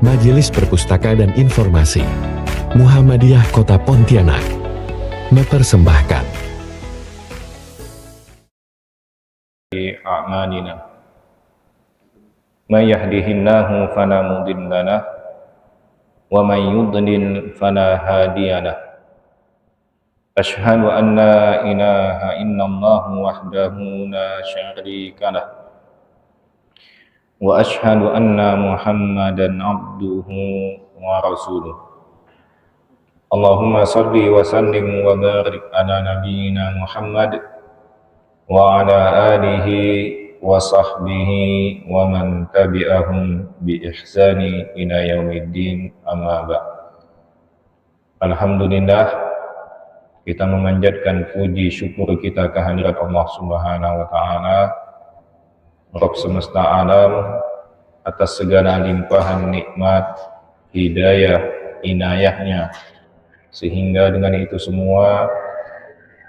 Majelis Perpustaka dan Informasi Muhammadiyah Kota Pontianak mempersembahkan a'malina may yahdihillahu fala mudilla lahu wa may yudlil fala hadiya lahu. Asyhadu an la ilaha illallah wahdahu la syarika lahu wa asyhadu anna Muhammadan abduhu wa rasuluh. Allahumma salli wa sallim wa barik ala nabiyyina Muhammad wa ala alihi wa sahbihi wa man tabi'ahum bi ihsani ila yaumiddin, amma ba'd. Alhamdulillah, kita memanjatkan puji syukur kita kehadirat Allah Subhanahu wa taala, Rabb semesta alam, atas segala limpahan nikmat, hidayah, inayahnya, sehingga dengan itu semua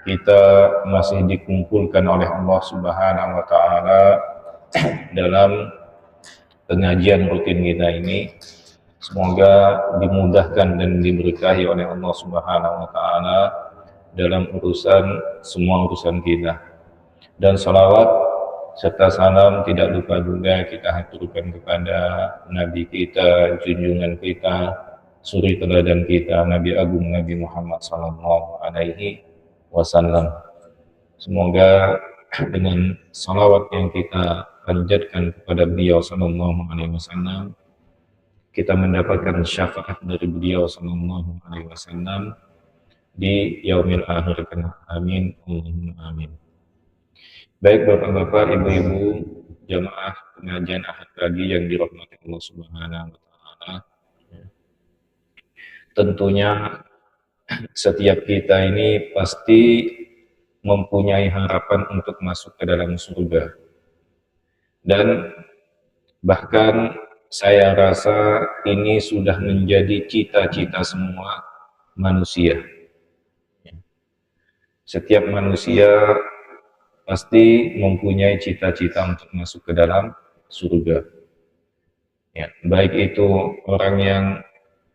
kita masih dikumpulkan oleh Allah Subhanahu wa taala dalam pengajian rutin kita ini. Semoga dimudahkan dan diberkahi oleh Allah Subhanahu wa taala dalam semua urusan kita. Dan salawat serta salam tidak lupa juga kita haturkan kepada Nabi kita, junjungan kita, suri teladan kita, Nabi Agung Nabi Muhammad sallallahu alaihi wasallam. Semoga dengan salawat yang kita panjatkan kepada beliau sallallahu alaihi wasallam, kita mendapatkan syafaat dari beliau sallallahu alaihi wasallam di yaumil akhir. Amin, Allahumma amin. Baik Bapak-bapak, Ibu-ibu, jamaah pengajian Ahad pagi yang dirahmati Allah Subhanahu wa taala. Tentunya setiap kita ini pasti mempunyai harapan untuk masuk ke dalam surga. Dan bahkan saya rasa ini sudah menjadi cita-cita semua manusia. Setiap manusia pasti mempunyai cita-cita untuk masuk ke dalam surga. Ya, baik itu orang yang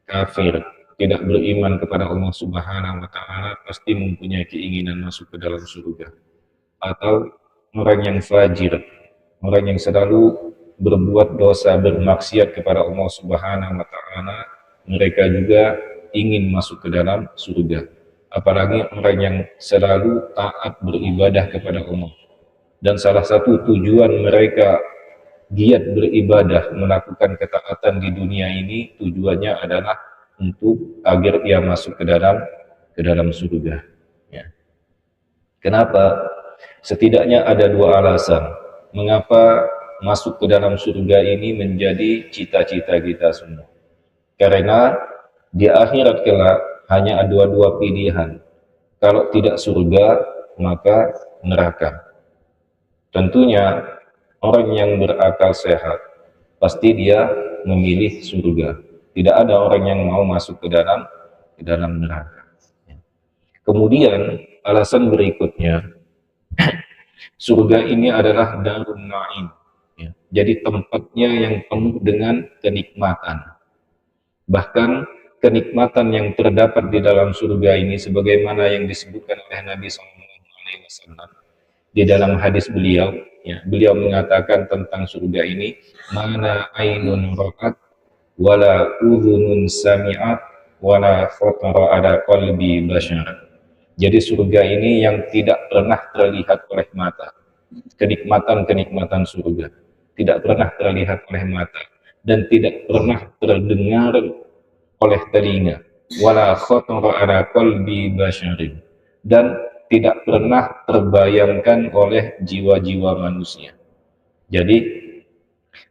kafir, tidak beriman kepada Allah Subhanahu wa taala, pasti mempunyai keinginan masuk ke dalam surga. Atau orang yang fajir, orang yang selalu berbuat dosa, bermaksiat kepada Allah Subhanahu wa taala, mereka juga ingin masuk ke dalam surga. Apalagi orang yang selalu taat beribadah kepada Allah. Dan salah satu tujuan mereka giat beribadah, melakukan ketaatan di dunia ini, tujuannya adalah untuk agar ia masuk ke dalam surga. Ya. Kenapa? Setidaknya ada dua alasan mengapa masuk ke dalam surga ini menjadi cita-cita kita semua. Karena di akhirat kelak hanya ada dua pilihan. Kalau tidak surga, maka neraka. Tentunya orang yang berakal sehat pasti dia memilih surga. Tidak ada orang yang mau masuk ke dalam neraka. Kemudian alasan berikutnya, surga ini adalah darun na'im. Jadi tempatnya yang penuh dengan kenikmatan. Bahkan kenikmatan yang terdapat di dalam surga ini sebagaimana yang disebutkan oleh Nabi SAW di dalam hadis beliau, beliau mengatakan tentang surga ini, mana ainun ra'at wala udhunun sami'at wala khatara ala qalbi bashar. Jadi surga ini yang tidak pernah terlihat oleh mata, kenikmatan surga tidak pernah terlihat oleh mata dan tidak pernah terdengar oleh telinga, wala khatara ala qalbi basharin, dan tidak pernah terbayangkan oleh jiwa-jiwa manusia. Jadi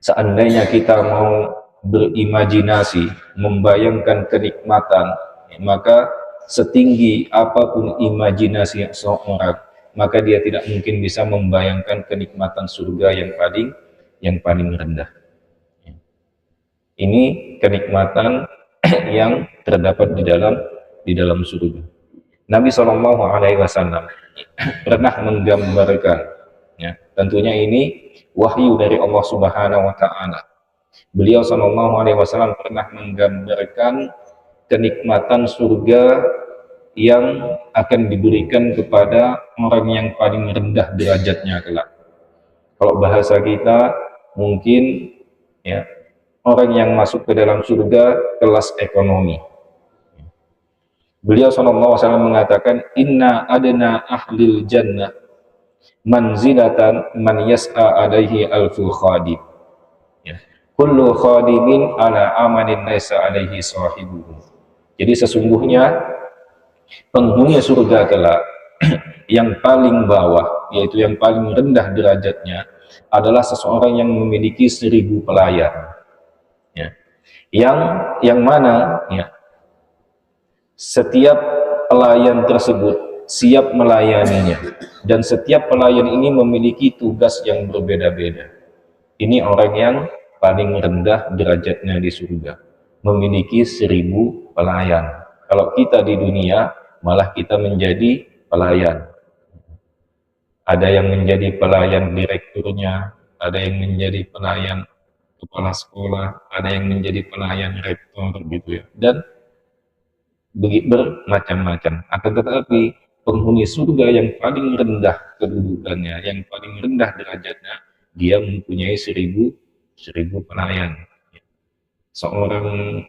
seandainya kita mau berimajinasi, membayangkan kenikmatan, maka setinggi apapun imajinasi seorang, maka dia tidak mungkin bisa membayangkan kenikmatan surga yang paling rendah. Ini kenikmatan yang terdapat di dalam surga. Nabi SAW pernah menggambarkan, tentunya ini wahyu dari Allah Subhanahu wa taala. Beliau Shallallahu Alaihi Wasallam pernah menggambarkan kenikmatan surga yang akan diberikan kepada orang yang paling rendah derajatnya kelak. Kalau bahasa kita mungkin ya, orang yang masuk ke dalam surga kelas ekonomi. Beliau SAW mengatakan, Inna adna ahlil jannah manzilatan man yas'a alaihi alfu khadim. Ya. Kullu khadimin ala amanin laisa alaihi sahibuhu. Jadi sesungguhnya penghuni surga kelak yang paling bawah, yaitu yang paling rendah derajatnya, adalah seseorang yang memiliki 1000 pelayan. Ya. Yang mana ya, setiap pelayan tersebut siap melayaninya, dan setiap pelayan ini memiliki tugas yang berbeda-beda. Ini orang yang paling rendah derajatnya di surga, memiliki 1000 pelayan. Kalau kita di dunia malah kita menjadi pelayan. Ada yang menjadi pelayan direkturnya, ada yang menjadi pelayan kepala sekolah, ada yang menjadi pelayan rektor gitu ya, dan bermacam-macam. Akan tetapi penghuni surga yang paling rendah kedudukannya, yang paling rendah derajatnya, dia mempunyai 1000 pelayan. Seorang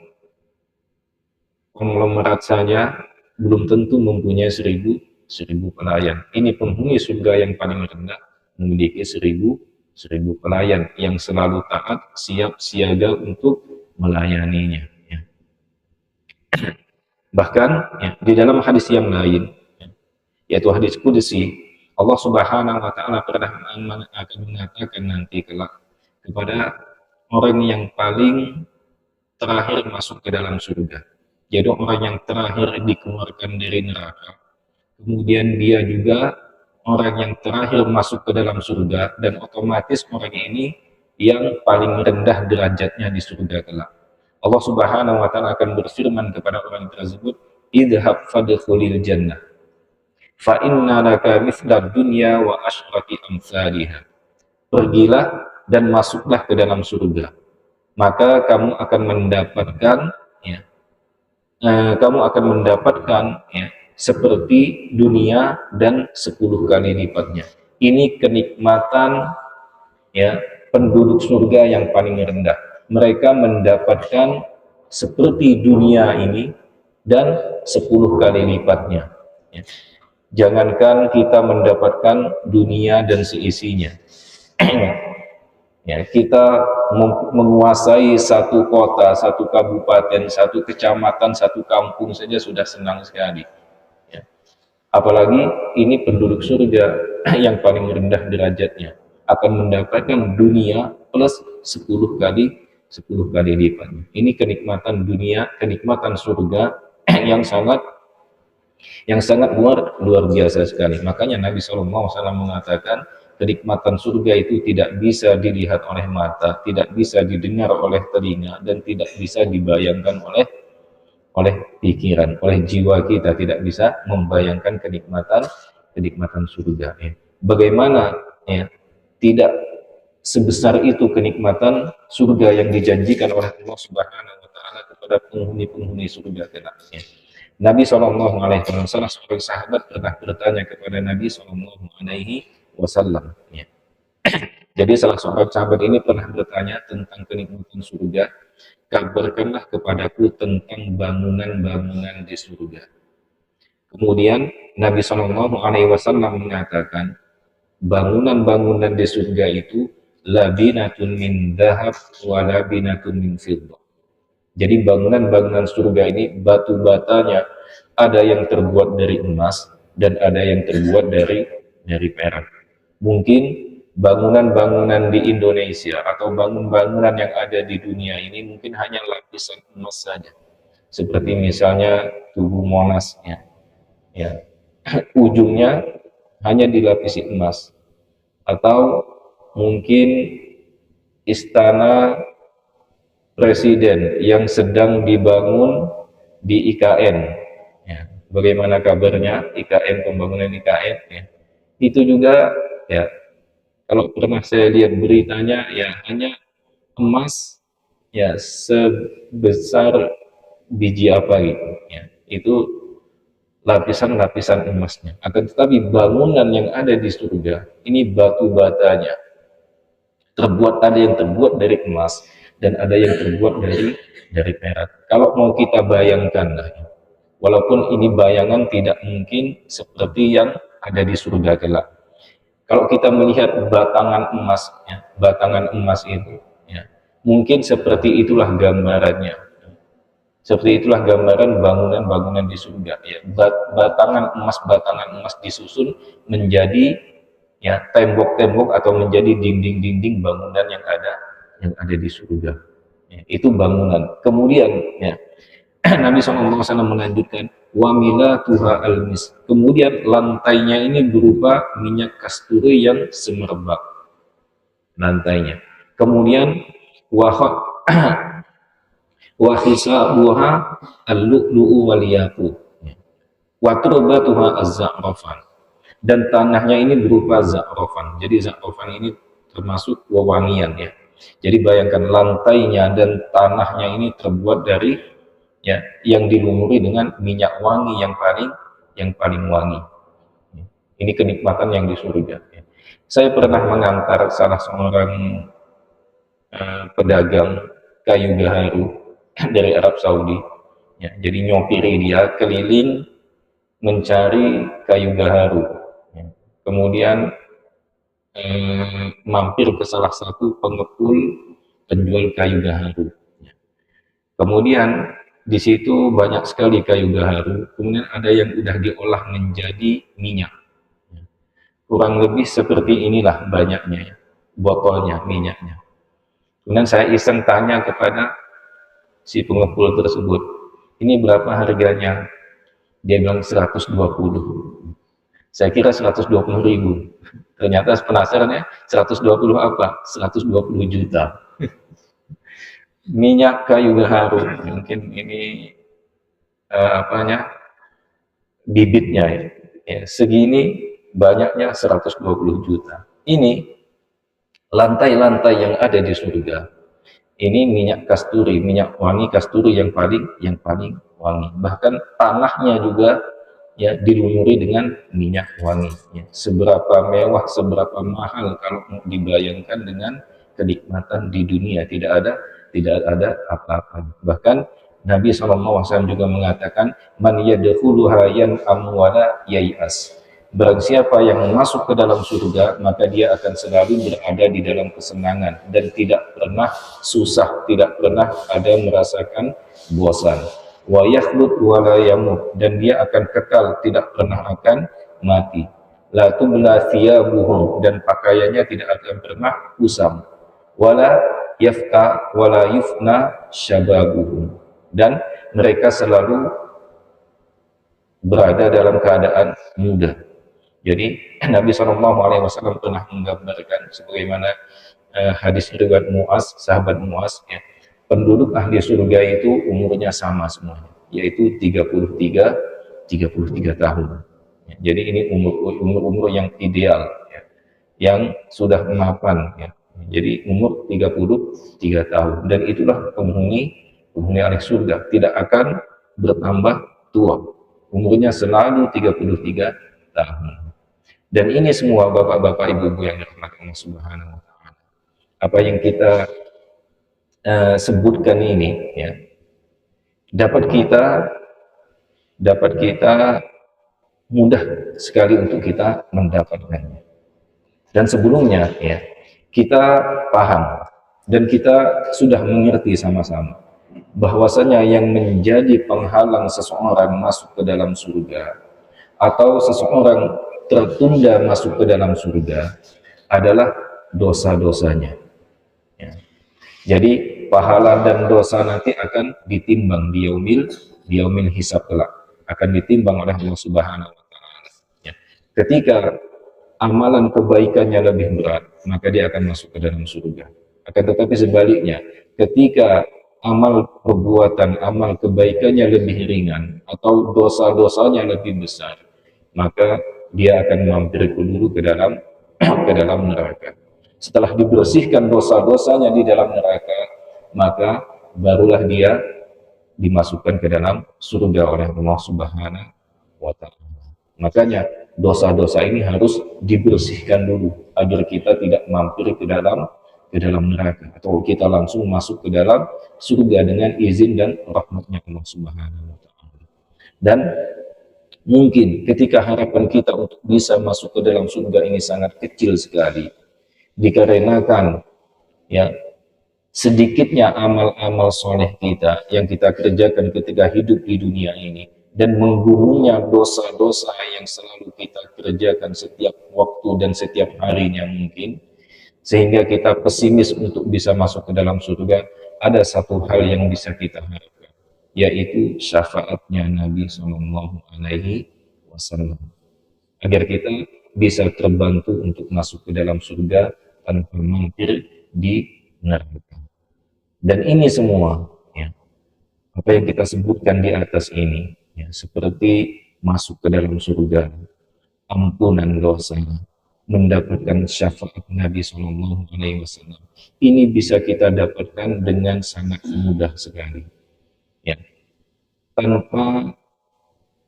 konglomerat saja belum tentu mempunyai 1000 pelayan. Ini penghuni surga yang paling rendah memiliki 1000 pelayan yang selalu taat, siap siaga untuk melayaninya. Ya. Bahkan ya, di dalam hadis yang lain, ya, yaitu hadis qudsi, Allah Subhanahu wa taala pernah akan mengatakan nanti kelak kepada orang yang paling terakhir masuk ke dalam surga. Jadi orang yang terakhir dikeluarkan dari neraka. Kemudian dia juga orang yang terakhir masuk ke dalam surga, dan otomatis orang ini yang paling rendah derajatnya di surga kelak. Allah Subhanahu wa taala akan berfirman kepada orang tersebut, idhab fadkhulil jannah fa inna laka mithlad dunya wa asyrati amsalihha. Pergilah dan masuklah ke dalam surga, maka kamu akan mendapatkan ya, ya, seperti dunia dan 10 kali lipatnya. Ini kenikmatan ya penduduk surga yang paling rendah. Mereka mendapatkan seperti dunia ini dan 10 kali lipatnya. Ya. Jangankan kita mendapatkan dunia dan seisinya, ya, kita menguasai satu kota, satu kabupaten, satu kecamatan, satu kampung saja sudah senang sekali. Ya. Apalagi ini penduduk surga yang paling rendah derajatnya akan mendapatkan dunia plus 10 kali lipatnya. Ini kenikmatan dunia, kenikmatan surga yang sangat luar biasa sekali. Makanya Nabi SAW mengatakan kenikmatan surga itu tidak bisa dilihat oleh mata, tidak bisa didengar oleh telinga, dan tidak bisa dibayangkan oleh pikiran, oleh jiwa kita tidak bisa membayangkan kenikmatan surga. Ya. Bagaimana ya tidak sebesar itu kenikmatan surga yang dijanjikan oleh Allah Subhanahu wa taala kepada penghuni-penghuni surga kelak. Ya. Nabi Shallallahu Alaihi Wasallam, salah seorang sahabat pernah bertanya kepada Nabi Shallallahu Alaihi Wasallam. Ya. Jadi salah seorang sahabat ini pernah bertanya tentang kenikmatan surga. Kabarkanlah kepadaku tentang bangunan-bangunan di surga. Kemudian Nabi Shallallahu Alaihi Wasallam mengatakan, bangunan-bangunan di surga itu labinatun min dahab wa labinatun min fiddah. Jadi bangunan-bangunan surga ini batu batanya ada yang terbuat dari emas dan ada yang terbuat dari perak. Mungkin bangunan-bangunan di Indonesia atau bangunan-bangunan yang ada di dunia ini mungkin hanya lapisan emas saja. Seperti misalnya Tugu Monas ya. Ujungnya hanya dilapisi emas, atau mungkin istana presiden yang sedang dibangun di IKN. Ya. Bagaimana kabarnya IKN, pembangunan IKN? Ya. Itu juga ya, kalau pernah saya lihat beritanya ya hanya emas ya sebesar biji apa gitu ya. Itu lapisan-lapisan emasnya. Akan tetapi bangunan yang ada di surga ini batu batanya terbuat, ada yang terbuat dari emas dan ada yang terbuat dari perak. Kalau mau kita bayangkan lah, ya, walaupun ini bayangan tidak mungkin seperti yang ada di surga kelak. Kalau kita melihat batangan emas, ya, batangan emas itu, ya, mungkin seperti itulah gambarannya. Seperti itulah gambaran bangunan-bangunan di surga. Ya, batangan emas disusun menjadi ya tembok-tembok atau menjadi dinding-dinding bangunan yang ada di surga. Ya, itu bangunan. Kemudian ya, Nabi SAW melanjutkan wamila tuha almis. Kemudian lantainya ini berupa minyak kasturi yang semerbak lantainya. Kemudian wahak wahisabuha al-lu'lu'u wal yaqut. Wa turbatuha az-za'rafan. Dan tanahnya ini berupa za'rafan. Jadi za'rafan ini termasuk wewangian ya. Jadi bayangkan lantainya dan tanahnya ini terbuat dari ya yang dilumuri dengan minyak wangi yang paling wangi. Ini kenikmatan yang di surga. Saya pernah mengantar salah seorang pedagang kayu gaharu dari Arab Saudi. Ya, jadi nyopiri dia keliling mencari kayu gaharu. Ya. Kemudian mampir ke salah satu pengepul penjual kayu gaharu. Ya. Kemudian di situ banyak sekali kayu gaharu. Kemudian ada yang sudah diolah menjadi minyak. Ya. Kurang lebih seperti inilah banyaknya ya, botolnya minyaknya. Kemudian saya iseng tanya kepada si pengepul tersebut, ini berapa harganya? Dia bilang 120. Saya kira 120.000. Ternyata penasaran ya, 120 apa? 120 juta. Minyak kayu gaharu, mungkin ini bibitnya ya. Ya, segini banyaknya 120 juta. Ini lantai-lantai yang ada di surga. Ini minyak kasturi, minyak wangi kasturi yang paling wangi. Bahkan tanahnya juga ya dilumuri dengan minyak wangi. Ya. Seberapa mewah, seberapa mahal kalau dibayangkan dengan kenikmatan di dunia, tidak ada apa-apa. Bahkan Nabi SAW juga mengatakan, man yadkhuluha yan'am wala yai'as. Barang siapa yang masuk ke dalam surga, maka dia akan selalu berada di dalam kesenangan dan tidak pernah susah, tidak pernah ada merasakan bosan. Wa yakhlud wa la yamut, dan dia akan kekal, tidak pernah akan mati. La tubla thiyabuhum, dan pakaiannya tidak akan pernah usam. Wala yafqa wala yufna syababuhum, dan mereka selalu berada dalam keadaan muda. Jadi Nabi SAW pernah menggambarkan sebagaimana hadis riwayat Muaz, sahabat Muaz, ya, penduduk ahli surga itu umurnya sama semuanya, yaitu 33 tahun. Ya, jadi ini umur yang ideal, ya, yang sudah mapan. Ya. Jadi umur 33 tahun, dan itulah penghuni ahli surga, tidak akan bertambah tua. Umurnya selalu 33 tahun. Dan ini semua bapak-bapak, ibu-ibu yang dirahmati Allah Subhanahu wa taala. Apa yang kita sebutkan ini ya, dapat kita mudah sekali untuk kita mendapatkannya. Dan sebelumnya ya, kita paham dan kita sudah mengerti sama-sama bahwasanya yang menjadi penghalang seseorang masuk ke dalam surga atau seseorang tertunda masuk ke dalam surga adalah dosa-dosanya. Ya. Jadi pahala dan dosa nanti akan ditimbang di yaumil hisab kelak, akan ditimbang oleh Allah Subhanahu wa taala. Ya. Ketika amalan kebaikannya lebih berat, maka dia akan masuk ke dalam surga. Akan tetapi sebaliknya, ketika amal perbuatan, amal kebaikannya lebih ringan atau dosa-dosanya lebih besar, maka dia akan mampir dulu ke dalam neraka. Setelah dibersihkan dosa-dosanya di dalam neraka, maka barulah dia dimasukkan ke dalam surga oleh Allah Subhanahu wa Ta'ala. Makanya dosa-dosa ini harus dibersihkan dulu agar kita tidak mampir ke dalam neraka atau kita langsung masuk ke dalam surga dengan izin dan rahmatnya Allah Subhanahu wa Ta'ala. Dan mungkin ketika harapan kita untuk bisa masuk ke dalam surga ini sangat kecil sekali, dikarenakan ya sedikitnya amal-amal soleh kita yang kita kerjakan ketika hidup di dunia ini dan menggulungnya dosa-dosa yang selalu kita kerjakan setiap waktu dan setiap harinya mungkin, sehingga kita pesimis untuk bisa masuk ke dalam surga. Ada satu hal yang bisa kita harapkan, yaitu syafaatnya Nabi Shallallahu Alaihi Wasallam, agar kita bisa terbantu untuk masuk ke dalam surga tanpa mampir di neraka. Dan ini semua, ya, apa yang kita sebutkan di atas ini, ya, seperti masuk ke dalam surga, ampunan dosa, mendapatkan syafaat Nabi Shallallahu Alaihi Wasallam, ini bisa kita dapatkan dengan sangat mudah sekali, ya, tanpa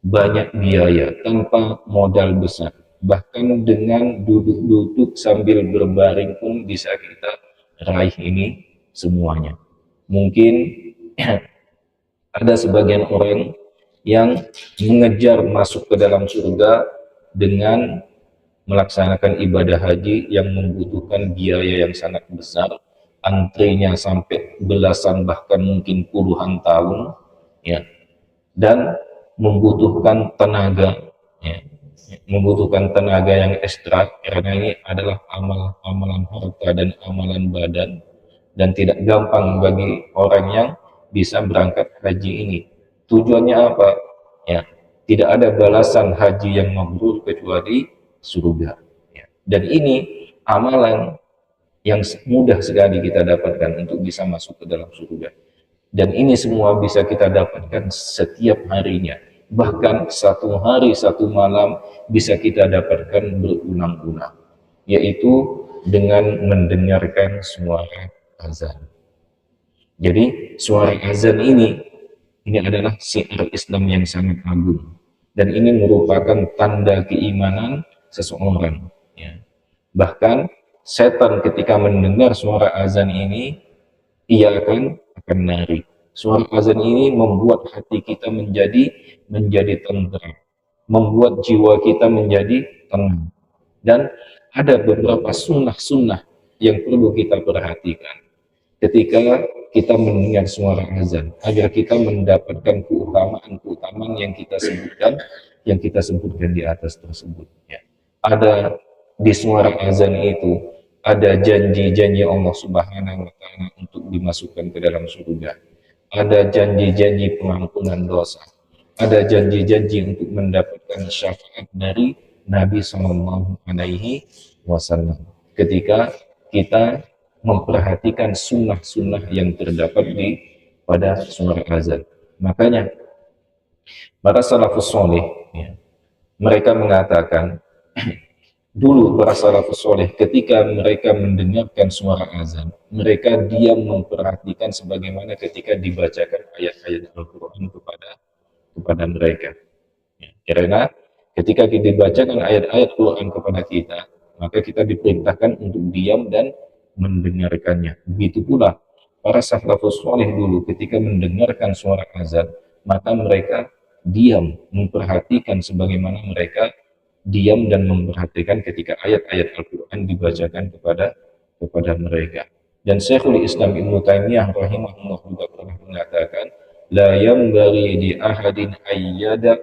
banyak biaya, tanpa modal besar, bahkan dengan duduk-duduk sambil berbaring pun bisa kita raih ini semuanya. Mungkin ada sebagian orang yang mengejar masuk ke dalam surga dengan melaksanakan ibadah haji yang membutuhkan biaya yang sangat besar, antrinya sampai belasan bahkan mungkin puluhan tahun, ya, dan membutuhkan tenaga, ya, membutuhkan tenaga yang ekstra karena ini adalah amalan harta dan amalan badan, dan tidak gampang bagi orang yang bisa berangkat haji ini. Tujuannya apa? Ya, tidak ada balasan haji yang mabrur kecuali surga. Ya. Dan ini amalan yang mudah sekali kita dapatkan untuk bisa masuk ke dalam surga. Dan ini semua bisa kita dapatkan setiap harinya. Bahkan satu hari, satu malam bisa kita dapatkan berulang-ulang. Yaitu dengan mendengarkan suara azan. Jadi suara azan ini adalah syiar Islam yang sangat agung, dan ini merupakan tanda keimanan seseorang, ya. Bahkan setan ketika mendengar suara azan ini, ia akan lari. Suara azan ini membuat hati kita menjadi tenteram, membuat jiwa kita menjadi tenang. Dan ada beberapa sunnah-sunnah yang perlu kita perhatikan ketika kita mendengar suara azan, agar kita mendapatkan keutamaan yang kita sebutkan di atas tersebut, ya. Ada di suara azan itu ada janji-janji Allah Subhanahu wa Ta'ala untuk dimasukkan ke dalam surga, ada janji-janji pengampunan dosa, ada janji-janji untuk mendapatkan syafaat dari Nabi Sallallahu Alaihi Wasallam ketika kita memperhatikan sunnah-sunnah yang terdapat pada suara azan. Makanya para salafus soleh, ya, mereka mengatakan dulu para salafus soleh ketika mereka mendengarkan suara azan, mereka diam memperhatikan sebagaimana ketika dibacakan ayat-ayat Al-Quran kepada mereka. Ya, karena ketika kita dibacakan ayat-ayat Quran kepada kita, maka kita diperintahkan untuk diam dan mendengarkannya. Begitu pula para salafus soleh dulu ketika mendengarkan suara azan, maka mereka diam memperhatikan sebagaimana mereka diam dan memperhatikan ketika ayat-ayat Al-Quran dibacakan kepada mereka. Dan Syekhul Islam Ibnu Taimiyah rahimahullah juga pernah mengatakan, la yambaghi li ahadin ayyada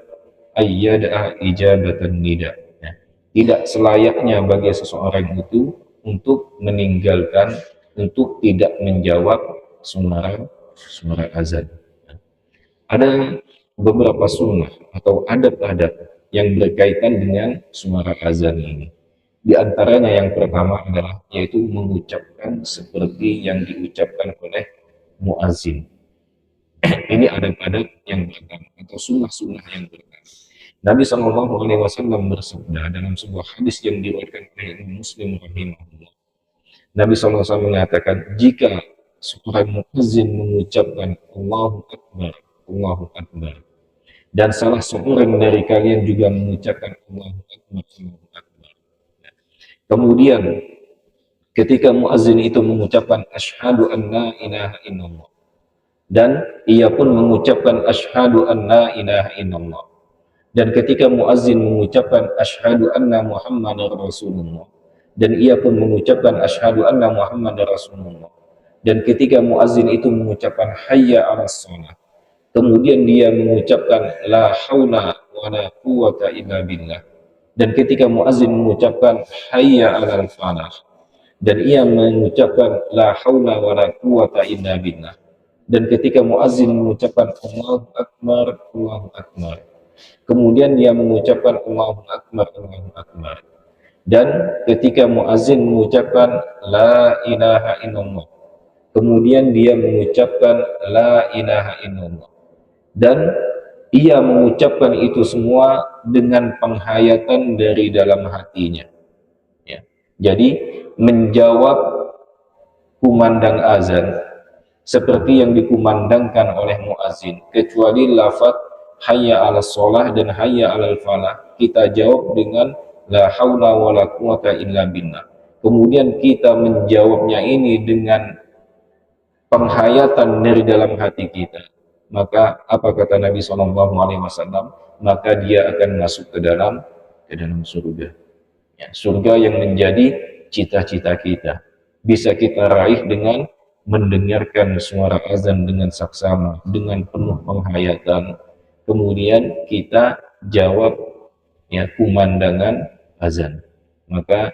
ijabatan nida. Nah, tidak selayaknya bagi seseorang itu untuk meninggalkan, untuk tidak menjawab suara azan. Ada beberapa sunnah atau adat-adat yang berkaitan dengan suara azan ini. Di antaranya yang pertama adalah yaitu mengucapkan seperti yang diucapkan oleh muazin. Ini adat-adat yang pertama atau sunnah-sunnah yang pertama. Nabi Shallallahu Alaihi Wasallam bersabda dalam sebuah hadis yang diriwayatkan oleh Muslim rahimahullah. Nabi SAW mengatakan, jika seorang muezzin mengucapkan Allahu Akbar, Allahu Akbar. Dan salah seorang dari kalian juga mengucapkan Allahu Akbar, Allahu Akbar. Kemudian ketika muazzin itu mengucapkan asyhadu an la ilaha illallah, dan ia pun mengucapkan asyhadu an la ilaha illallah, dan ketika muazzin mengucapkan asyhadu anna muhammadar rasulullah, dan ia pun mengucapkan asyhadu anna muhammadar rasulullah, dan ketika muazzin itu mengucapkan hayya 'alas shalah, kemudian dia mengucapkan la haula wala quwata illa billah, dan ketika muazzin mengucapkan hayya 'alal falah, dan ia mengucapkan la haula wala quwata illa billah, dan ketika muazzin mengucapkan Allahu Akbar, Allahu Akbar, kemudian dia mengucapkan Allahu Akbar, Allahu Akbar, dan ketika muazzin mengucapkan la ilaha illallah, kemudian dia mengucapkan la ilaha illallah, dan ia mengucapkan itu semua dengan penghayatan dari dalam hatinya, ya. Jadi menjawab kumandang azan seperti yang dikumandangkan oleh muazzin, kecuali lafaz hayya 'alas shalah dan hayya 'alal falah kita jawab dengan la haula wala quwata illa billah. Kemudian kita menjawabnya ini dengan penghayatan dari dalam hati kita, maka apa kata Nabi SAW? Maka dia akan masuk ke dalam surga, ya, surga yang menjadi cita-cita kita bisa kita raih dengan mendengarkan suara azan dengan saksama, dengan penuh penghayatan, kemudian kita jawab, ya, kumandangan azan, maka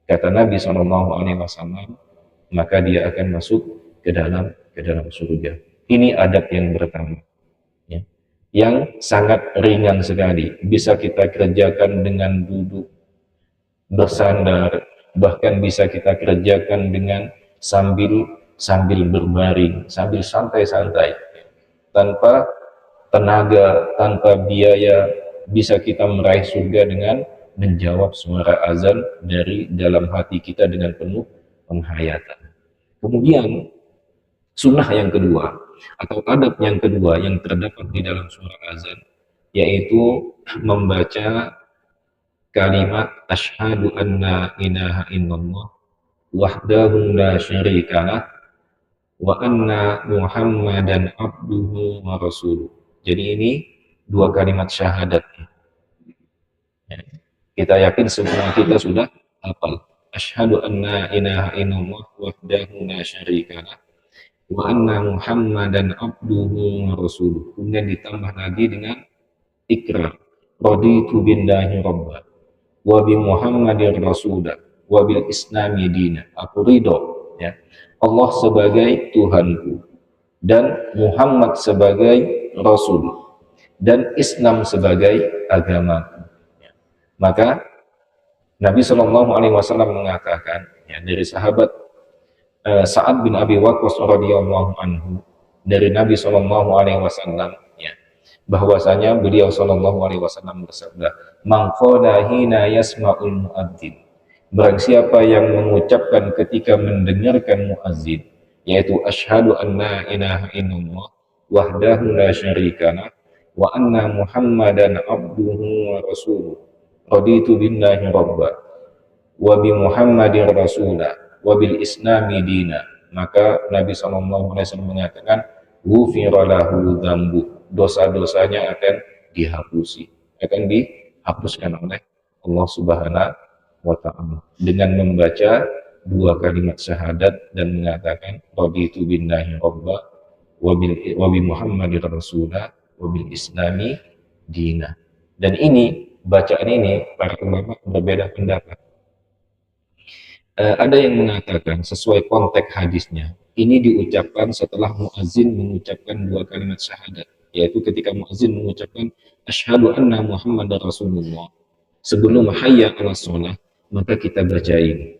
kata Nabi SAW, maka dia akan masuk ke dalam surga. Ini adab yang pertama, ya, yang sangat ringan sekali, bisa kita kerjakan dengan duduk, bersandar, bahkan bisa kita kerjakan dengan sambil berbaring, sambil santai-santai, tanpa tenaga, tanpa biaya, bisa kita meraih surga dengan menjawab suara azan dari dalam hati kita dengan penuh penghayatan. Kemudian sunnah yang kedua atau adab yang kedua yang terdapat di dalam suara azan, yaitu membaca kalimat asyhadu anna ilaha illallah wahdahu la syarikalah wa anna muhammadan abduhu wa rasuluh. Jadi ini dua kalimat syahadat, ya. Kita yakin semua kita sudah hafal asyhadu anna ilaha illallah wahdahu la syarikalah wa anna muhammadan abduhu wa rasuluh. Kemudian ditambah lagi dengan ikrar raditu billahi rabba wa bi muhammadir rasulah wa bil islami dina. Aku ridho, ya, Allah sebagai Tuhanku dan Muhammad sebagai Rasul dan Islam sebagai agamaku, ya. Maka Nabi SAW mengatakan, ya, dari sahabat Sa'ad bin Abi Waqqas radhiyallahu anhu, dari Nabi SAW, ya, bahwasanya beliau SAW bersabda, man qala hina yasma'ul muadzin, barang siapa yang mengucapkan ketika mendengarkan muazzin, yaitu asyhadu anna ilaha illallah wahdahu la syarikalah wa anna muhammadan abduhu wa rasuluh raditu billahi rabba wa bi muhammadin rasulah wa bil islami dina, maka Nabi SAW mengatakan ghufira lahu dzambu, dosa-dosanya akan dihapuskan oleh Allah Subhanahu wa ta'ala dengan membaca dua kalimat syahadat dan mengatakan raditu billahi rabba wa bi muhammadin rasulah wa bil islami dina. Dan ini bacaan ini para ulama berbeda pendapat. Ada yang mengatakan sesuai konteks hadisnya, ini diucapkan setelah muazzin mengucapkan dua kalimat syahadat, yaitu ketika muazzin mengucapkan asyhadu anna muhammadar rasulullah sebelum hayya 'alas shalah, maka kita baca ini.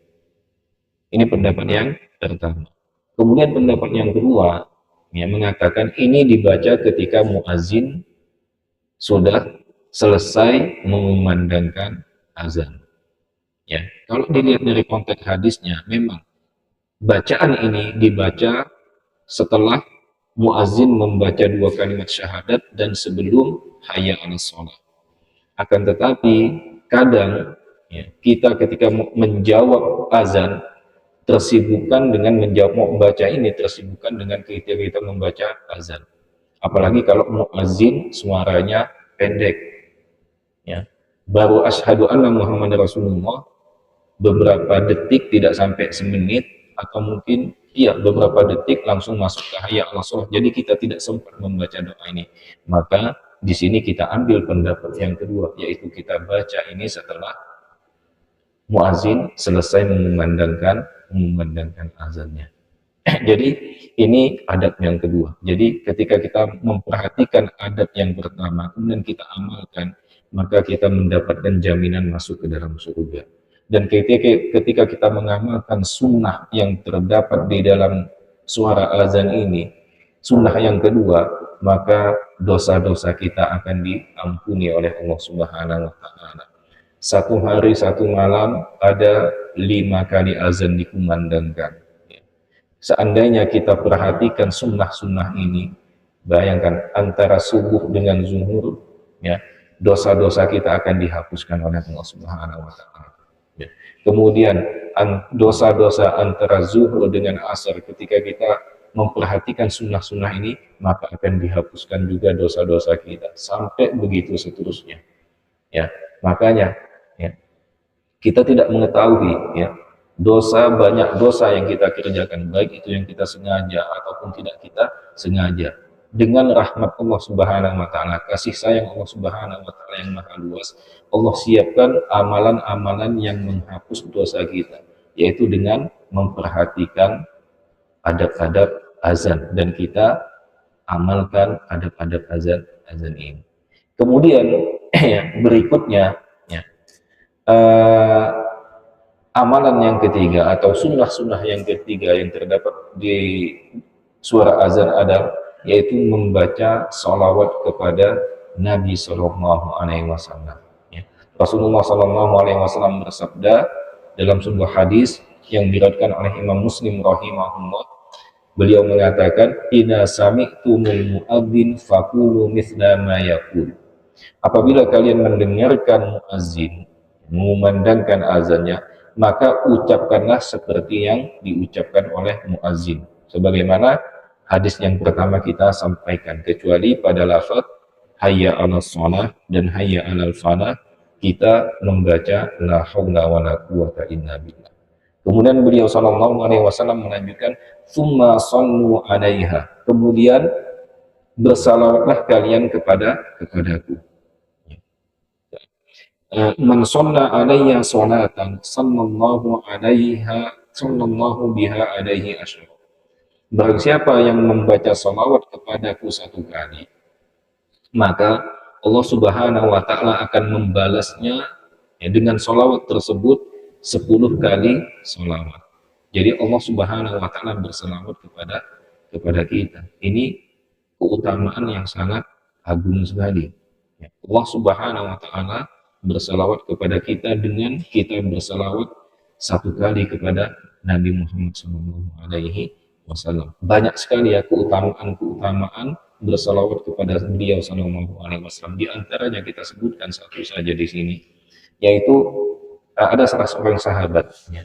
Ini pendapat yang pertama. Kemudian pendapat yang kedua, ya, mengatakan ini dibaca ketika muazzin sudah selesai mengumandangkan azan. Ya, kalau dilihat dari konteks hadisnya, memang Bacaan ini dibaca setelah muazin membaca 2 kalimat syahadat dan sebelum hayya 'alas shalah. Akan tetapi kadang ya, kita ketika menjawab azan tersibukkan dengan menjawab mau membaca ini, tersibukkan dengan kita membaca azan. Apalagi kalau muazin suaranya pendek, ya. Baru asyhadu anna Muhammad Rasulullah beberapa detik, tidak sampai semenit, atau mungkin iya beberapa detik langsung masuk ke hayya 'alas shalah. Jadi kita tidak sempat membaca doa ini. Maka di sini kita ambil pendapat yang kedua, yaitu kita baca ini setelah muazin selesai mengumandangkan azannya. Jadi ini adab yang kedua. Jadi ketika kita memperhatikan adab yang pertama, kemudian kita amalkan, maka kita mendapatkan jaminan masuk ke dalam surga. Dan ketika kita mengamalkan sunnah yang terdapat di dalam suara azan ini, sunnah yang kedua, maka dosa-dosa kita akan diampuni oleh Allah Subhanahu wa Ta'ala. Satu hari satu malam ada 5 kali azan dikumandangkan. Seandainya kita perhatikan sunnah-sunnah ini, bayangkan antara subuh dengan zuhur, ya, dosa-dosa kita akan dihapuskan oleh Allah Subhanahu wa Ta'ala. Ya. Kemudian dosa-dosa antara zuhur dengan asar, ketika kita memperhatikan sunnah-sunnah ini, maka akan dihapuskan juga dosa-dosa kita sampai begitu seterusnya. Ya, makanya ya, kita tidak mengetahui ya banyak dosa yang kita kerjakan, baik itu yang kita sengaja ataupun tidak kita sengaja. Dengan rahmat Allah Subhanahu wa Ta'ala, kasih sayang Allah Subhanahu wa Ta'ala yang maha luas, Allah siapkan amalan-amalan yang menghapus dosa kita, yaitu dengan memperhatikan adab-adab azan, dan kita amalkan adab-adab azan ini. Kemudian berikutnya ya, amalan yang ketiga atau sunnah-sunnah yang ketiga yang terdapat di suara azan ada, yaitu membaca salawat kepada Nabi Shallallahu Alaihi Wasallam. Ya. Rasulullah Shallallahu Alaihi Wasallam bersabda dalam sebuah hadis yang diriwayatkan oleh Imam Muslim rahimahullah, beliau mengatakan, "Idza sami'tumul muadzin faqulu mithla ma yaqul." Apabila kalian mendengarkan muazzin mengumandangkan azannya, maka ucapkanlah seperti yang diucapkan oleh muazzin. Sebagaimana hadis yang pertama kita sampaikan, kecuali pada lafaz hayya 'alas shalah dan hayya 'alal falah kita membaca la haula wala quwata illa billah. Kemudian beliau sallallahu alaihi wasallam melanjutkan, "Tsumma shallu 'alaiha." Kemudian bersalawatlah kalian kepadaku. Man shalla alayya salatan sallallahu biha alaihi asyara. Barang siapa yang membaca salawat kepadaku 1 kali, maka Allah Subhanahu wa Ta'ala akan membalasnya ya, dengan salawat tersebut 10 kali salawat. Jadi Allah Subhanahu wa Ta'ala bersalawat kepada kita. Ini keutamaan yang sangat agung sekali. Ya, Allah Subhanahu wa Ta'ala bersalawat kepada kita dengan kita bersalawat 1 kali kepada Nabi Muhammad SAW. Banyak sekali ya keutamaan bersalawat kepada beliau SAW. Di antaranya kita sebutkan satu saja di sini, yaitu ada salah seorang sahabat ya.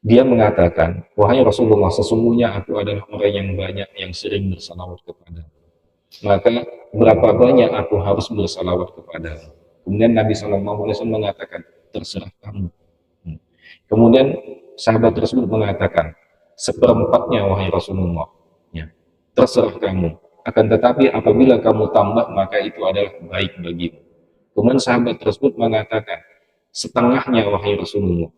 Dia mengatakan, "Wahai Rasulullah, sesungguhnya aku adalah orang yang banyak yang sering bersalawat kepada. Maka berapa banyak aku harus bersalawat kepada?" Kemudian Nabi SAW mengatakan, "Terserah kamu." Kemudian sahabat tersebut mengatakan, "Seperempatnya wahai Rasulullah." Ya, terserah kamu. Akan tetapi apabila kamu tambah, maka itu adalah baik bagimu. Kemudian sahabat tersebut mengatakan, "Setengahnya wahai Rasulullah."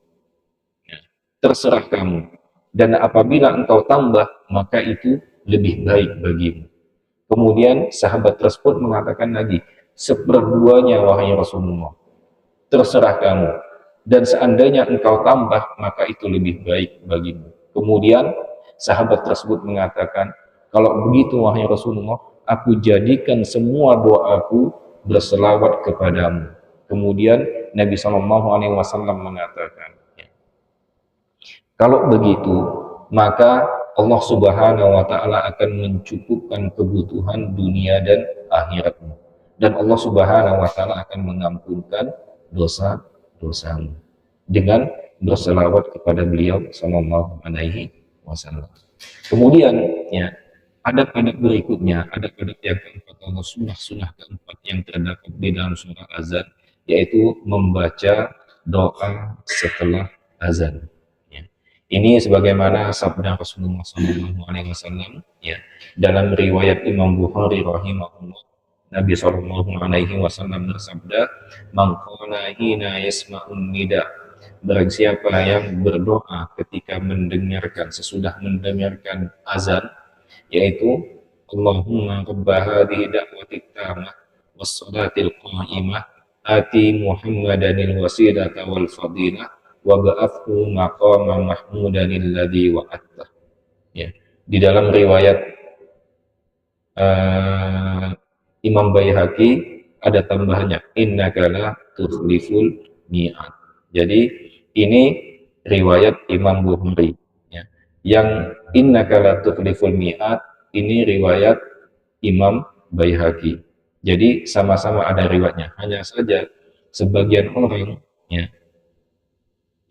Ya, terserah kamu. Dan apabila engkau tambah, maka itu lebih baik bagimu. Kemudian sahabat tersebut mengatakan lagi, "Seperduanya wahai Rasulullah." Terserah kamu. Dan seandainya engkau tambah, maka itu lebih baik bagimu. Kemudian sahabat tersebut mengatakan, "Kalau begitu wahai Rasulullah, aku jadikan semua doaku berselawat kepadamu." Kemudian Nabi SAW mengatakan, Kalau begitu, maka Allah Subhanahu wa taala akan mencukupkan kebutuhan dunia dan akhiratmu. Dan Allah Subhanahu wa taala akan mengampunkan dosa-dosamu dengan berselawat kepada beliau sallallahu alaihi wasallam. Kemudian ya, adab-adab berikutnya, adab-adab yang keempat atau sunnah-sunnah keempat yang terdapat di dalam surah azan, yaitu membaca doa setelah azan. Ya. Ini sebagaimana sabda Rasulullah SAW, ya, dalam riwayat Imam Bukhari rahimahullah, Nabi SAW bersabda, "Man qala hina yasma'un nida." Barang siapa yang berdoa ketika mendengarkan, sesudah mendengarkan azan, yaitu Allahumma rabba hadhihi da'watit tamah wassalatil qa'imah ati Muhammadanil wasilata wal fadilah wa ba'athu maqaman mahmudanil ladzi wa'atta. Ya. Di dalam riwayat uh, Imam Baihaqi ada tambahannya innaka la tukhliful mi'ad. Jadi ini riwayat Imam Bukhari, ya. Yang innaka la tukhliful mi'ad ini riwayat Imam Baihaqi. Jadi sama-sama ada riwayatnya. Hanya saja sebagian orang, ya,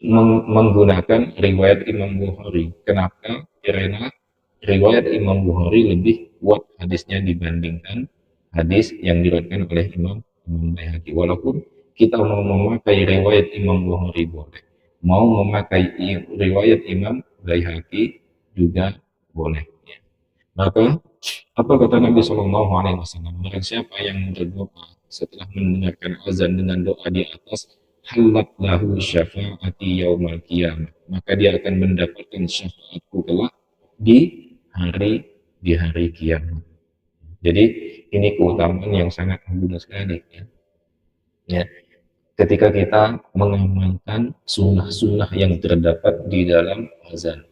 menggunakan riwayat Imam Bukhari. Kenapa? Karena riwayat Imam Bukhari lebih kuat hadisnya dibandingkan hadis yang diriwayatkan oleh Imam Baihaqi. Walaupun kita mau memakai riwayat Imam Bukhari boleh, mau memakai riwayat Imam Baihaqi juga boleh. Ya. Maka apa kata Nabi Shallallahu Alaihi Wasallam? Barang siapa yang berdoa setelah mendengarkan azan dengan doa di atas, halat lahu syafaati yaumal qiyamah, maka dia akan mendapatkan syafaatku kelak di hari kiamat. Jadi ini keutamaan yang sangat agung sekali, ya. Ya. Ketika kita mengamalkan sunnah-sunnah yang terdapat di dalam azan,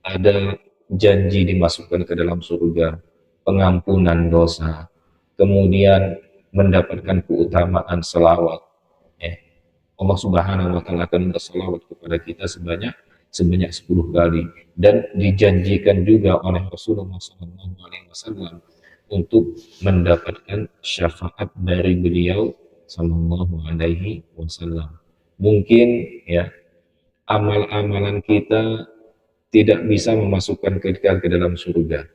ada janji dimasukkan ke dalam surga, pengampunan dosa, kemudian mendapatkan keutamaan selawat. Allah Subhanahu wa taala akan berselawat kepada kita sebanyak 10 kali, dan dijanjikan juga oleh Rasulullah SAW untuk mendapatkan syafaat dari beliau Sallallahu Alaihi Wasallam. Mungkin ya amal-amalan kita tidak bisa memasukkan kita ke dalam surga.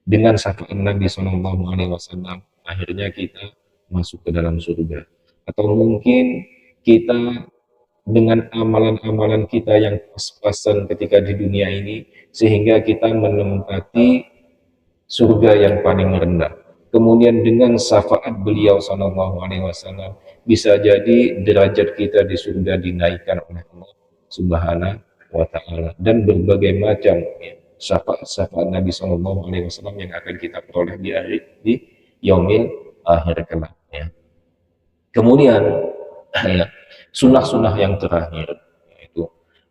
Dengan syafaat Nabi Sallallahu Alaihi Wasallam, akhirnya kita masuk ke dalam surga. Atau mungkin kita dengan amalan-amalan kita yang pas-pasan ketika di dunia ini, sehingga kita menempati surga yang paling rendah. Kemudian dengan syafaat beliau Sallallahu Alaihi Wasallam, bisa jadi derajat kita di surga dinaikkan oleh Allah Subhanahu wa Ta'ala, dan berbagai macam, ya, syafaat Nabi Sallallahu Alaihi Wasallam yang akan kita peroleh di yaumil akhir kelak. Ya. Kemudian ya, sunnah-sunnah yang terakhir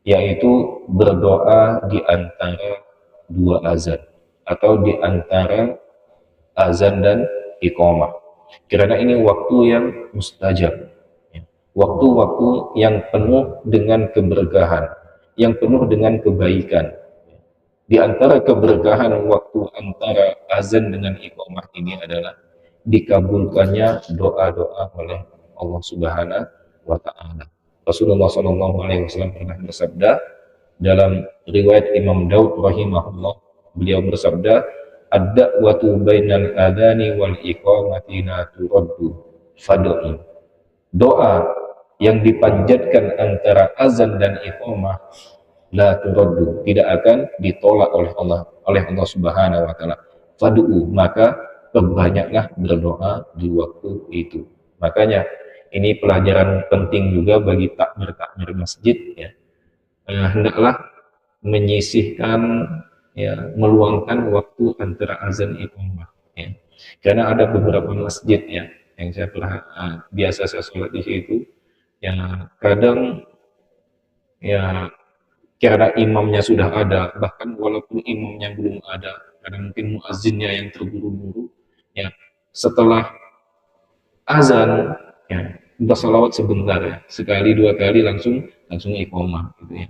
yaitu berdoa di antara dua azan atau di antara azan dan iqamah. Karena ini waktu yang mustajab, ya. Waktu-waktu yang penuh dengan keberkahan, yang penuh dengan kebaikan. Di antara keberkahan waktu antara azan dengan iqamah ini adalah dikabulkannya doa-doa oleh Allah Subhanahu wa Ta'ala. Rasulullah SAW pernah bersabda dalam riwayat Imam Daud rahimahullah, beliau bersabda, ad-da'watu bainal adani wal iqamati la turaddu fad'i. Doa yang dipanjatkan antara azan dan iqamah la turaddu, tidak akan ditolak oleh Allah Subhanahu wa Ta'ala. Fad'u, maka perbanyaklah berdoa di waktu itu. Makanya ini pelajaran penting juga bagi takmir-takmir masjid, ya. Hendaklah menyisihkan, ya, meluangkan waktu antara azan iqamah, ya. Karena ada beberapa masjid, ya, yang saya biasa saya sholat di situ, ya, kadang ya karena imamnya sudah ada, bahkan walaupun imamnya belum ada, karena mungkin muazzinnya yang terburu-buru, ya, setelah azan, ya, bersalawat sebentar, ya, sekali dua kali langsung iqamah, gitu, ya.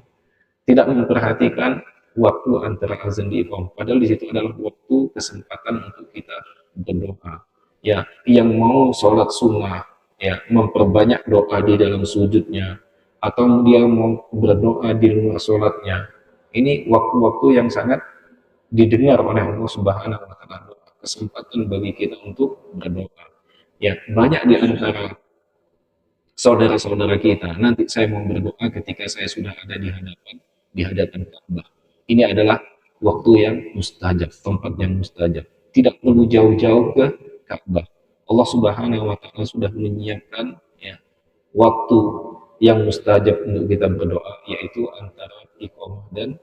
tidak memperhatikan waktu antara azan di iqamah. Padahal di situ adalah waktu kesempatan untuk kita berdoa. Ya, yang mau sholat sunnah, ya, memperbanyak doa di dalam sujudnya, atau dia mau berdoa di luar sholatnya. Ini waktu-waktu yang sangat didengar oleh Allah Subhanahu wa taala. Kesempatan bagi kita untuk berdoa. Ya, banyak di antara saudara-saudara kita. Nanti saya mau berdoa ketika saya sudah ada di hadapan Ka'bah. Ini adalah waktu yang mustajab, tempat yang mustajab. Tidak perlu jauh-jauh ke Ka'bah. Allah Subhanahu wa taala sudah menyiapkan, ya, waktu yang mustajab untuk kita berdoa, yaitu antara iqamah dan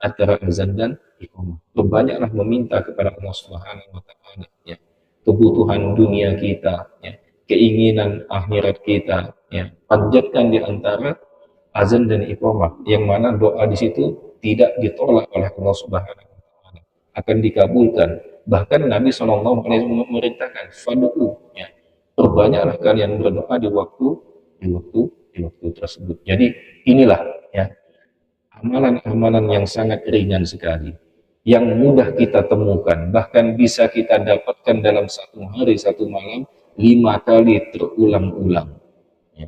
antara azan dan iqamah. Perbanyaklah meminta kepada Allah Subhanahu wa taala, ya, kebutuhan dunia kita, ya, keinginan akhirat kita, ya, panjatkan di antara azan dan iqamah, yang mana doa di situ tidak ditolak oleh Allah Subhanahu wa taala, akan dikabulkan. Bahkan Nabi Shallallahu alaihi wasallam memerintahkan, "Fad'u," ya, perbanyaklah kalian berdoa di waktu di waktu tersebut. Jadi inilah, ya, amalan-amalan yang sangat ringan sekali, yang mudah kita temukan, bahkan bisa kita dapatkan dalam satu hari, satu malam, 5 kali terulang-ulang. Ya.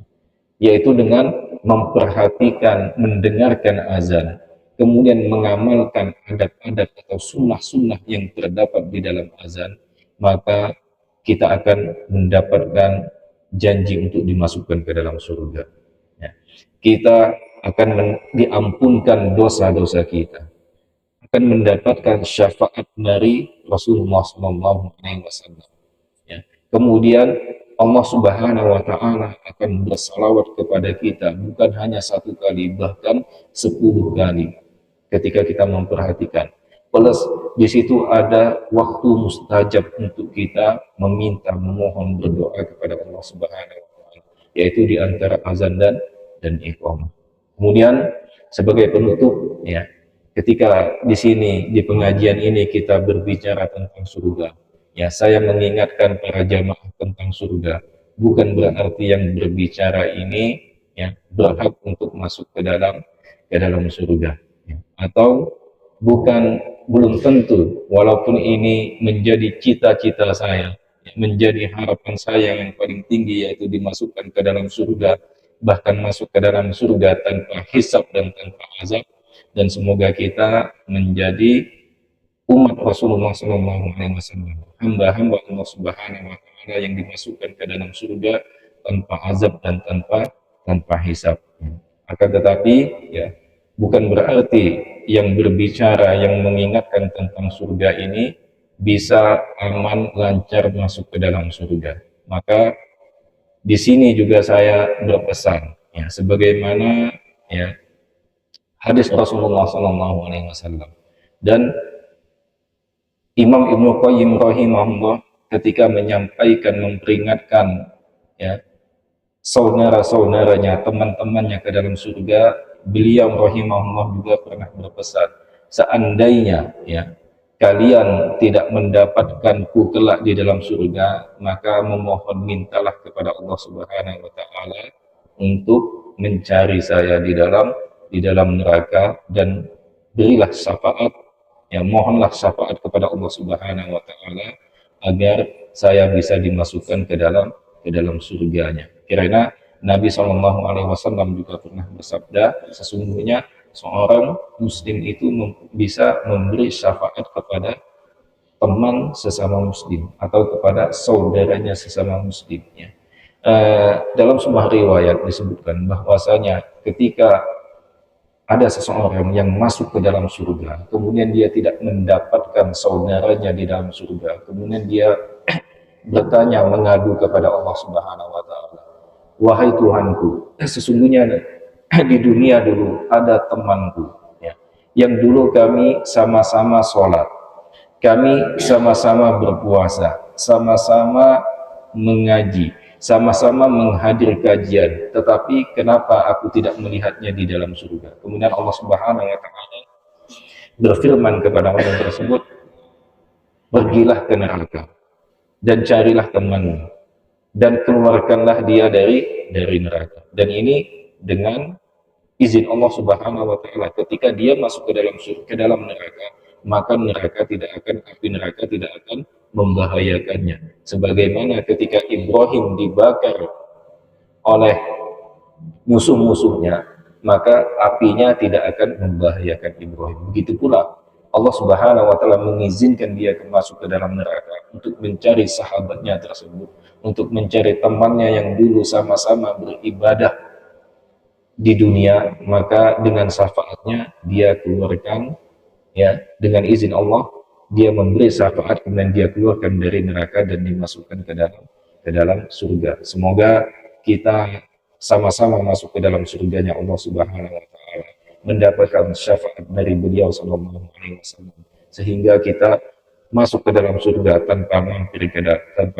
Yaitu dengan memperhatikan, mendengarkan azan, kemudian mengamalkan adab-adab atau sunnah-sunnah yang terdapat di dalam azan, maka kita akan mendapatkan janji untuk dimasukkan ke dalam surga. Ya. Kita akan diampunkan dosa-dosa kita, akan mendapatkan syafaat dari Rasulullah SAW. Ya. Kemudian Allah Subhanahu wa taala akan bersalawat kepada kita bukan hanya 1 kali, bahkan 10 kali ketika kita memperhatikan. Plus di situ ada waktu mustajab untuk kita meminta, memohon, berdoa kepada Allah Subhanahu wa taala, yaitu di antara azan dan iqamah. Kemudian sebagai penutup, ya, ketika di sini di pengajian ini kita berbicara tentang surga, ya, saya mengingatkan para jamaah tentang surga. Bukan berarti yang berbicara ini, ya, berhak untuk masuk ke dalam surga, ya. Atau belum tentu, walaupun ini menjadi cita-cita saya, ya, menjadi harapan saya yang paling tinggi, yaitu dimasukkan ke dalam surga, bahkan masuk ke dalam surga tanpa hisab dan tanpa azab. Dan semoga kita menjadi umat Rasulullah SAW, hamba-hamba Allah Subhanahu wa taala yang dimasukkan ke dalam surga tanpa azab dan tanpa hisab. Akan tetapi, ya, bukan berarti yang berbicara, yang mengingatkan tentang surga ini bisa aman lancar masuk ke dalam surga. Maka di sini juga saya berpesan, ya, sebagaimana, ya, hadis Rasulullah SAW dan Imam Ibnu Qayyim rahimahullah ketika menyampaikan, memperingatkan, ya, saudara-saudaranya, teman-temannya ke dalam surga, beliau rahimahullah juga pernah berpesan, seandainya, ya, kalian tidak mendapatkanku kelak di dalam surga, maka memohon mintalah kepada Allah Subhanahu wa taala untuk mencari saya di dalam neraka, dan berilah syafaat, ya, mohonlah syafaat kepada Allah Subhanahu wa taala agar saya bisa dimasukkan ke dalam surganya. Karena Nabi Shallallahu alaihi wasallam juga pernah bersabda, sesungguhnya seorang muslim itu bisa memberi syafaat kepada teman sesama muslim atau kepada saudaranya sesama muslim, ya. Dalam sebuah riwayat disebutkan bahwasanya ketika ada seseorang yang masuk ke dalam surga, kemudian dia tidak mendapatkan saudaranya di dalam surga, kemudian dia bertanya, mengadu kepada Allah Subhanahu wa taala, "Wahai Tuhanku, sesungguhnya di dunia dulu ada temanku, ya, yang dulu kami sama-sama sholat, kami sama-sama berpuasa, sama-sama mengaji, sama-sama menghadir kajian, tetapi kenapa aku tidak melihatnya di dalam surga?" Kemudian Allah Subhanahu wa taala berfirman kepada orang tersebut, "Pergilah ke neraka dan carilah temanmu dan keluarkanlah dia dari neraka." Dan ini dengan izin Allah Subhanahu wa taala. Ketika dia masuk ke dalam neraka, maka api neraka tidak akan membahayakannya. Sebagaimana ketika Ibrahim dibakar oleh musuh-musuhnya, maka apinya tidak akan membahayakan Ibrahim. Begitu pula Allah Subhanahu wa taala mengizinkan dia masuk ke dalam neraka untuk mencari sahabatnya tersebut, untuk mencari temannya yang dulu sama-sama beribadah di dunia, maka dengan syafaatnya dia keluarkan, ya, dengan izin Allah dia memberi syafaat, kemudian dia keluarkan dari neraka dan dimasukkan ke dalam surga. Semoga kita sama-sama masuk ke dalam surganya Allah Subhanahu wa taala, mendapatkan syafaat dari beliau sallallahu alaihi wasallam, sehingga kita masuk ke dalam surga tanpa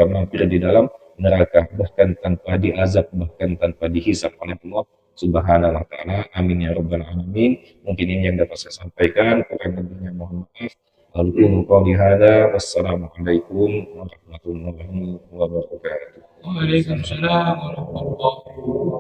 mampir di dalam neraka, bahkan tanpa diazab, bahkan tanpa dihisab oleh Allah Subhanahu wa taala. Amin ya rabbal alamin. Mungkin ini yang dapat saya sampaikan, kurang lebihnya mohon maaf. Aqulu qouli hadza, wassalamualaikum warahmatullahi wabarakatuh. Waalaikumsalam warahmatullahi wabarakatuh.